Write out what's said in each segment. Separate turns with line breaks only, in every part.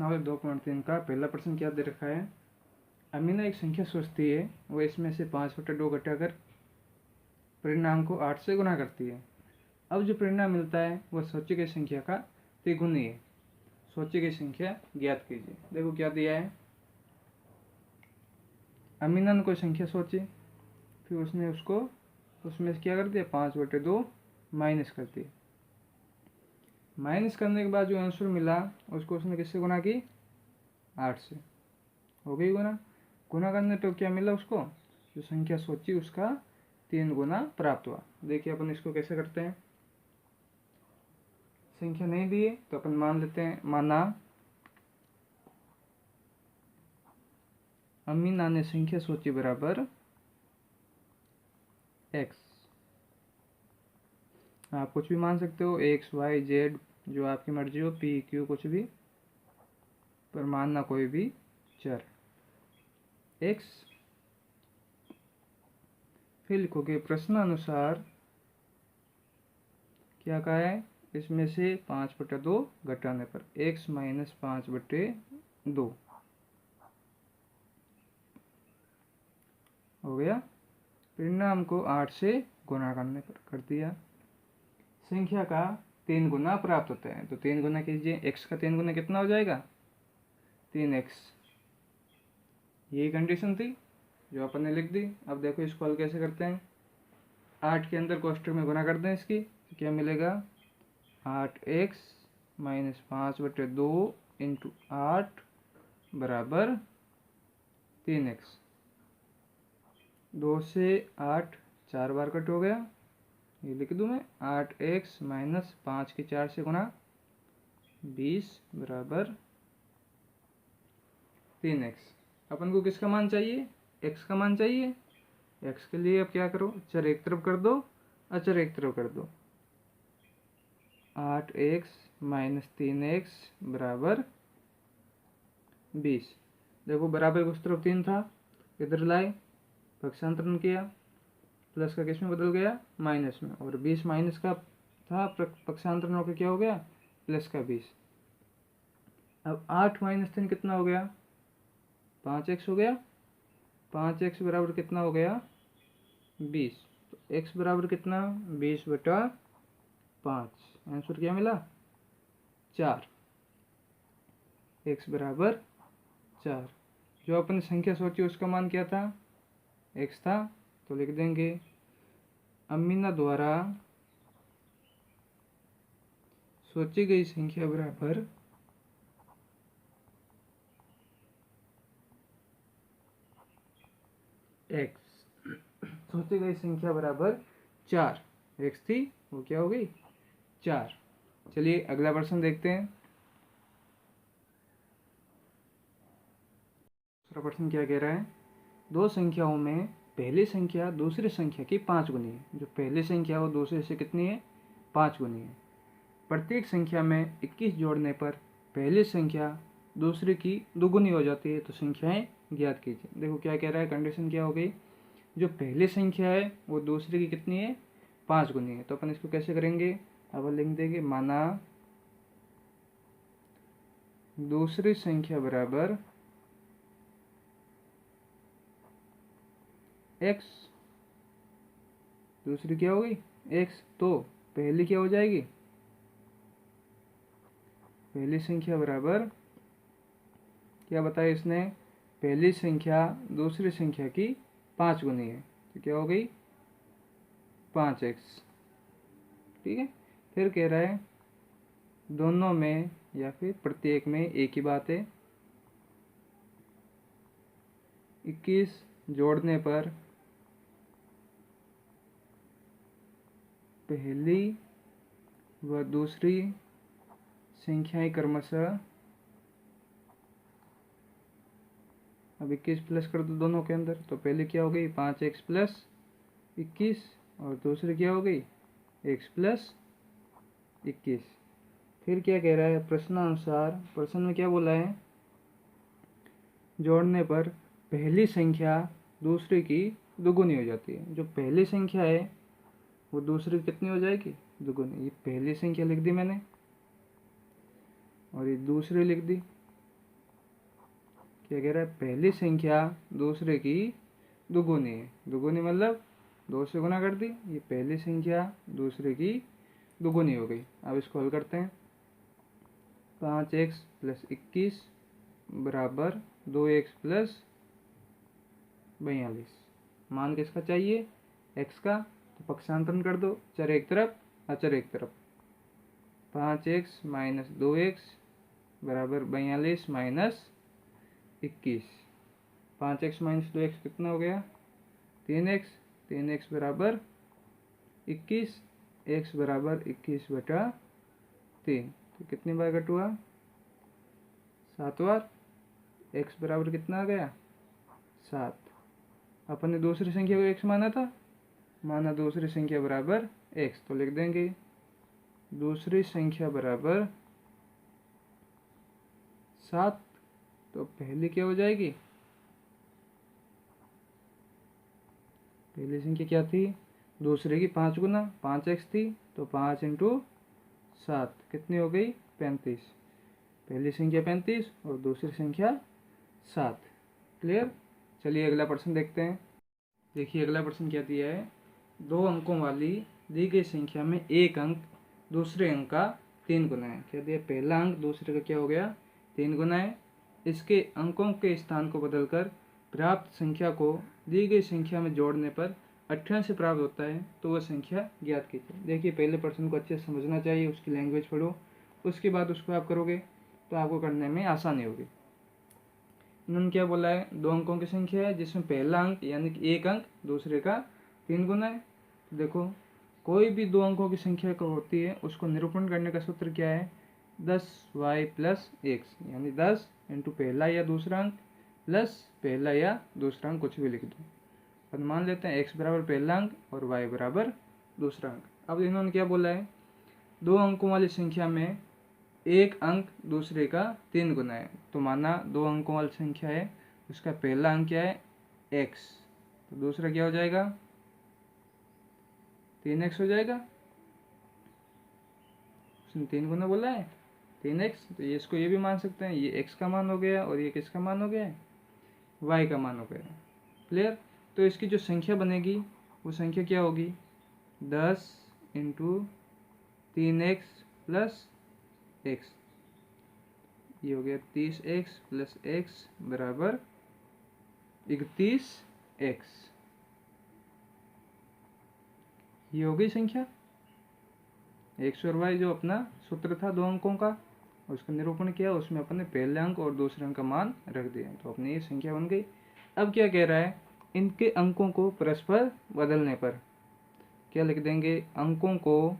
प्रश्नावली 2.3 का पहला प्रश्न क्या दे रखा है। अमीना एक संख्या सोचती है, वह इसमें से 5/2 घटाकर परिणाम को 8 से गुना करती है। अब जो परिणाम मिलता है वह सोची गई संख्या का तिगुनी है। सोची गई संख्या ज्ञात कीजिए। देखो क्या दिया है। अमीना ने कोई संख्या सोची, फिर उसने उसमें क्या कर दिया, 5/2 माइनस कर दिया। माइनस करने के बाद जो आंसर मिला उसको उसने किससे गुना की, 8 से। हो गई गुना। गुना करने पे क्या मिला उसको, जो संख्या सोची उसका 3 गुना प्राप्त हुआ। देखिए अपन इसको कैसे करते हैं। संख्या नहीं दी है तो अपन मान लेते हैं, माना अमीना ने संख्या सोची बराबर x। आप कुछ भी मान सकते हो, x y z जो आपकी मर्जी हो, p q कुछ भी, पर मानना कोई भी चर x। फिर लिखोगे प्रश्नानुसार क्या कहा है, इसमें से 5/2 घटाने पर x माइनस 5/2 हो गया। परिणाम को 8 से गुना करने पर कर दिया। संख्या का 3 गुना प्राप्त होता है, तो 3 गुना कीजिए। x का 3 गुना कितना हो जाएगा, 3x। यही कंडीशन थी जो अपन ने लिख दी। अब देखो इसको हल कैसे करते हैं। 8 के अंदर कोष्टक में गुना कर दें इसकी, तो क्या मिलेगा, 8x माइनस 5/2 इंटू 8 बराबर 3x। 2 से 8 4 बार कट हो गया, ये लिख दूं मैं। 8x माइनस 5 की 4 से गुना 20 बराबर 3x। अपन को किसका मान चाहिए, x का मान चाहिए। x के लिए अब क्या करो, चर एक तरफ कर दो, अचर एक तरफ कर दो। 8x माइनस 3x बराबर 20। देखो बराबर उस तरफ 3 था, इधर लाए, पक्षांतरण किया, प्लस का किस में बदल गया, माइनस में। और 20 माइनस का था, पक्षांतरण होकर क्या हो गया, प्लस का 20। अब 8 माइनस 3 कितना हो गया, 5x हो गया। 5x बराबर कितना हो गया, 20। तो x बराबर कितना, 20/5। आंसर क्या मिला, 4। x बराबर 4। जो अपन संख्या सोची उसका मान क्या था, x था, तो लिख देंगे अमीना द्वारा सोची गई संख्या बराबर x। सोची गई संख्या बराबर 4, x थी वो क्या हो गई, 4। चलिए अगला प्रश्न देखते हैं। दूसरा प्रश्न क्या कह रहा है, दो संख्याओं में पहली संख्या दूसरी संख्या की 5 गुनी है। जो पहली संख्या वो दूसरे से कितनी है, 5 गुनी है। प्रत्येक संख्या में 21 जोड़ने पर पहली संख्या दूसरी की दोगुनी हो जाती है, तो संख्याएं ज्ञात कीजिए। देखो क्या कह रहा है, कंडीशन क्या हो गई, जो पहली संख्या है वो दूसरी की कितनी है, 5 गुनी है। तो अपन इसको कैसे करेंगे, अब लिख देंगे, माना दूसरी संख्या बराबर x। दूसरी क्या हो गई, x, तो पहली क्या हो जाएगी, पहली संख्या बराबर क्या बताया इसने, पहली संख्या दूसरी संख्या की 5 गुनी है, तो क्या हो गई, 5x। ठीक है। फिर कह रहा है दोनों में या फिर प्रत्येक में एक ही बात है, 21 जोड़ने पर पहली व दूसरी संख्याएं क्रमशः, अब 21 प्लस कर दो दोनों के अंदर, तो पहले क्या हो गई, 5x प्लस 21, और दूसरी क्या हो गई, x प्लस 21। फिर क्या कह रहा है, प्रश्नानुसार, प्रश्न में क्या बोला है, जोड़ने पर पहली संख्या दूसरी की दोगुनी हो जाती है। जो पहली संख्या है वो दूसरी कितनी हो जाएगी, दोगुनी। ये पहली संख्या लिख दी मैंने और ये दूसरी लिख दी। क्या कह रहा है, पहली संख्या दूसरे की दुगुनी है। दुगुनी मतलब 2 से गुना कर दी, ये पहली संख्या दूसरे की दुगुनी हो गई। अब इसको हल करते हैं। 5x + 21 बराबर 2x + 42। मान किसका चाहिए, x का, तो पक्षांतरण कर दो, चर एक तरफ अचर एक तरफ। 5x - 2x बराबर 42 - 21। 5x - 2x कितना हो गया, 3x। 3x बराबर 21, x बराबर 21/3। तो कितनी बार कट हुआ, 7 बार। x बराबर कितना आ गया, 7। अपन ने दूसरी संख्या को x माना था, माना दूसरी संख्या बराबर x, तो लिख देंगे दूसरी संख्या बराबर 7। तो पहली क्या हो जाएगी, पहली संख्या क्या थी, दूसरे की 5 गुना 5x थी, तो 5 × 7 कितनी हो गई, 35। पहली संख्या 35 और दूसरी संख्या 7। क्लियर। चलिए अगला प्रश्न देखते हैं। देखिए अगला प्रश्न क्या दिया है, 2 अंकों वाली दी गई संख्या में एक अंक दूसरे अंक का 3 गुना है। क्या दिया, पहला अंक दूसरे का क्या हो गया, 3 गुना है। इसके अंकों के स्थान को बदलकर प्राप्त संख्या को दी गई संख्या में जोड़ने पर 88 प्राप्त होता है, तो वह संख्या ज्ञात कीजिए। देखिए पहले प्रश्न को अच्छे से समझना चाहिए, उसकी लैंग्वेज पढ़ो, उसके बाद उसको आप करोगे तो आपको करने में आसानी होगी। इन्होंने क्या बोला है, 2 अंकों की संख्या है जिसमें पहला अंक यानी कि एक अंक दूसरे का 3 गुना है। देखो कोई भी 2 अंकों की संख्या को होती है, उसको निरूपण करने का सूत्र क्या है, 10y + x, यानी 10 × पहला या दूसरा अंक प्लस पहला या दूसरा अंक, कुछ भी लिख दो। अब मान लेते हैं x बराबर पहला अंक और y बराबर दूसरा अंक। अब इन्होंने क्या बोला है, 2 अंकों वाली संख्या में एक अंक दूसरे का 3 गुना है। तो माना 2 अंकों वाली संख्या है, उसका पहला अंक क्या है, x, तो दूसरा क्या हो जाएगा, 3x हो जाएगा। उसने 3 गुना बोला है, 3x, तो ये इसको ये भी मान सकते हैं, ये x का मान हो गया और ये किसका मान हो गया है, y का मान हो गया। क्लियर। तो इसकी जो संख्या बनेगी वो संख्या क्या होगी, 10 × 3x + x, ये हो गया 30x + x बराबर 31x। ये हो गई संख्या। x और y जो अपना सूत्र था 2 अंकों का, उसका निरूपण किया, उसमें अपने पहले अंक और दूसरे अंक का मान रख दिया, तो अपनी ये संख्या बन गई। अब क्या कह रहा है, इनके अंकों को परस्पर बदलने पर क्या लिख देंगे, अंकों को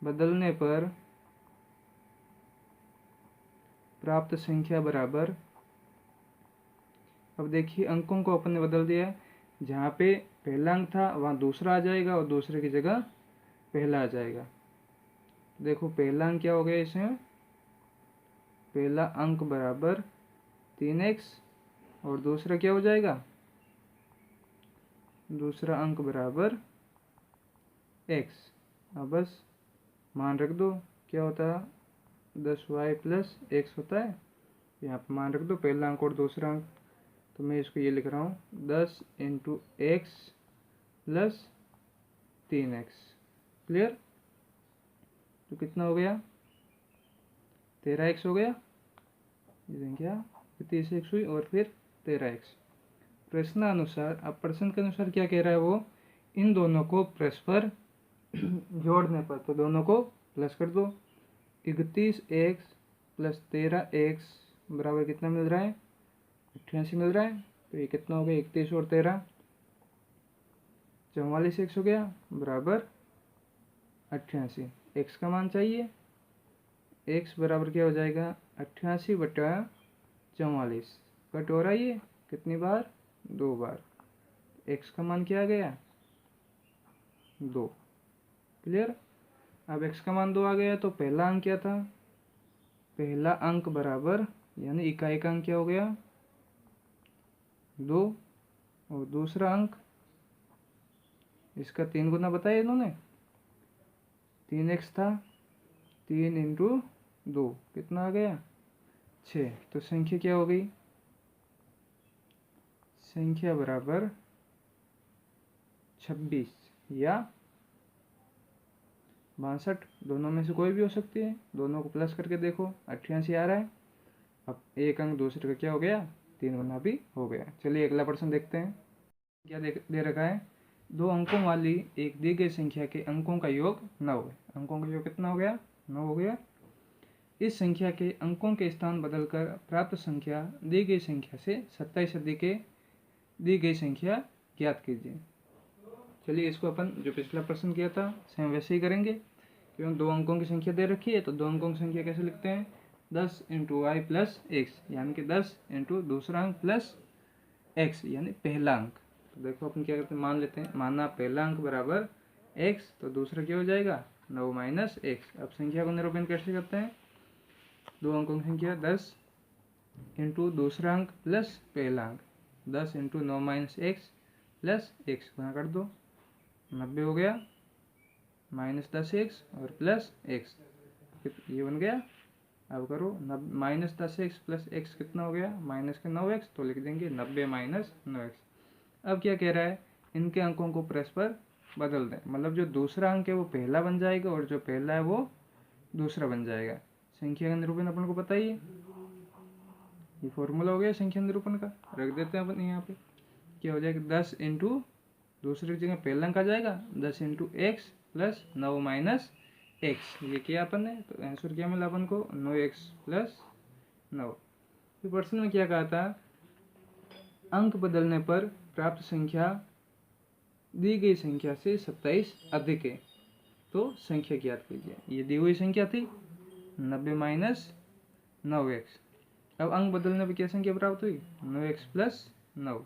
बदलने पर प्राप्त संख्या बराबर। अब देखिए अंकों को अपन ने बदल दिया है, जहाँ पे पहला अंक था वहाँ दूसरा आ जाएगा और दूसरे की जगह पहला आ जाएगा। देखो पहला अंक क्या हो गया, इसमें पहला अंक बराबर 3x और दूसरा क्या हो जाएगा, दूसरा अंक बराबर x। अब बस मान रख दो, क्या होता है, 10y + x होता है, यहाँ पर मान रख दो पहला अंक और दूसरा अंक। तो मैं इसको ये लिख रहा हूँ 10 × x + 3x। क्लियर। तो कितना हो गया, 13x हो गया, ये संख्या 30x हुई और फिर 13x। प्रश्नानुसार, अब प्रश्न के अनुसार क्या कह रहा है वो, इन दोनों को परस्पर जोड़ने पर, तो दोनों को प्लस कर दो, 31x + 13x बराबर कितना मिल रहा है, 88 मिल रहा है। तो ये कितना हो गया, 31 और 13 44x हो गया बराबर 88। x का मान चाहिए, x बराबर क्या हो जाएगा, 88/44। कट हो रहा है ये कितनी बार, 2 बार। x का मान क्या आ गया, 2। क्लियर। अब x का मान 2 आ गया, तो पहला अंक क्या था, पहला अंक बराबर यानी इकाई का अंक क्या हो गया, 2, और दूसरा अंक इसका 3 गुना बताया इन्होंने, 3x था, 3 × 2 कितना आ गया, 6, तो संख्या क्या हो गई, संख्या बराबर 26 या 62, दोनों में से कोई भी हो सकती है। दोनों को प्लस करके देखो, 88 आ रहा है। अब एक अंक दूसरे का क्या हो गया, 3 गुना भी हो गया। चलिए अगला प्रश्न देखते हैं। क्या दे रखा है, 2 अंकों वाली एक दी गई संख्या के अंकों का योग 9 है। अंकों का योग कितना हो गया, 9 हो गया। इस संख्या के अंकों के स्थान बदलकर प्राप्त संख्या दी गई संख्या से 27 अधिक दी गई संख्या ज्ञात कीजिए। चलिए इसको अपन जो पिछला प्रश्न किया था सेम वैसे ही करेंगे, क्योंकि 2 अंकों की संख्या दे रखी है। तो 2 अंकों की संख्या कैसे लिखते हैं, 10 इंटू वाई प्लस एक्स, यानी कि 10 इंटू दूसरा अंक प्लस एक्स यानी पहला अंक। तो देखो अपन क्या करते हैं, मान लेते हैं, माना पहला अंक बराबर एक्स, तो दूसरा क्या हो जाएगा, 9 माइनस एक्स। अब संख्या को निरूपण कैसे करते हैं, 2 अंकों की संख्या 10 इंटू दूसरा अंक प्लस पहला अंक, 10 into 9 minus x plus x, गुणा कर दो, 90 हो गया, माइनस 10 एक्स और प्लस एक्स, ये बन गया। अब करो माइनस 10 एक्स प्लस एक्स कितना हो गया, माइनस के 9 एक्स, तो लिख देंगे 90 माइनस 9 एक्स। अब क्या कह रहा है, इनके अंकों को परस्पर बदल दें, मतलब जो दूसरा अंक है वो पहला बन जाएगा और जो पहला है वो दूसरा बन जाएगा। संख्या का निरूपण अपन को पता ही है, ये फॉर्मूला हो गया संख्या निरूपण का, रख देते हैं अपन यहाँ पे। क्या हो जाएगा, 10 इंटू दूसरे की जगह पहला अंक आ जाएगा, 10 into x plus 9 minus x, ये किया अपन ने, तो आंसर क्या मिला अपन को, 9x प्लस 9। तो प्रश्न में क्या कहा था, अंक बदलने पर प्राप्त संख्या दी गई संख्या से 27 अधिक है, तो संख्या ज्ञात कीजिए। ये दी हुई संख्या थी 90 माइनस 9x। अब अंक बदलने पर क्या संख्या प्राप्त हुई, 9x प्लस 9।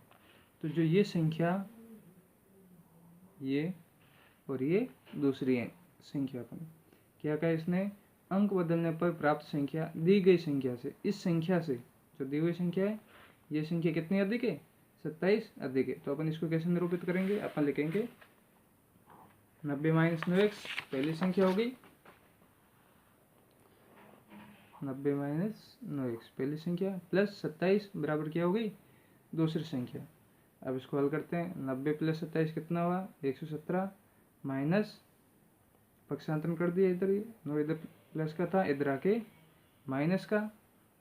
तो जो ये संख्या, ये और ये दूसरी है संख्या अपन क्या कहा इसने, अंक बदलने पर प्राप्त संख्या दी गई संख्या से, इस संख्या से जो दी हुई संख्या है, ये संख्या कितनी अधिक है, 27 अधिक है। तो अपन इसको कैसे निरूपित करेंगे, अपन लिखेंगे 90 माइनस 9x पहली संख्या हो गई, 90 माइनस 9x पहली संख्या प्लस 27 बराबर क्या हो गई, दूसरी संख्या। अब इसको हल करते हैं, 90 प्लस 27 कितना हुआ, 117 माइनस, पक्षांतरण कर दिया, इधर ये 9 इधर प्लस का था, इधर आके माइनस का,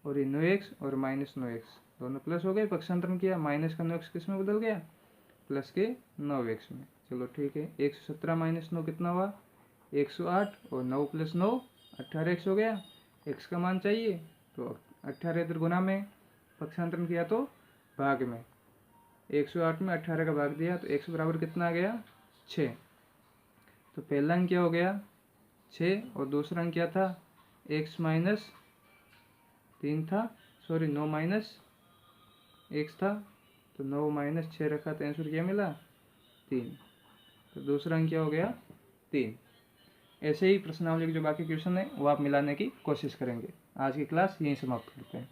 और ये 9x और माइनस 9x दोनों प्लस हो गए, पक्षांतरण किया, माइनस का 9x किस में बदल गया, प्लस के 9x में। चलो ठीक है, 117 माइनस 9 कितना हुआ, 108, और 9 प्लस 9 18x हो गया। x का मान चाहिए, तो 18 इधर गुना में, पक्षांतरण किया तो भाग में, 108 में 18 का भाग दिया, तो x बराबर कितना आ गया, 6। तो पहला अंक क्या हो गया, 6, और दूसरा अंक क्या था, x माइनस 3 था, सॉरी 9 माइनस x था, तो 9 माइनस 6 रखा, तो आंसर क्या मिला, 3। तो दूसरा अंक क्या हो गया, 3। ऐसे ही प्रश्नावली के जो बाकी क्वेश्चन है वो आप मिलाने की कोशिश करेंगे। आज की क्लास यहीं समाप्त करते हैं।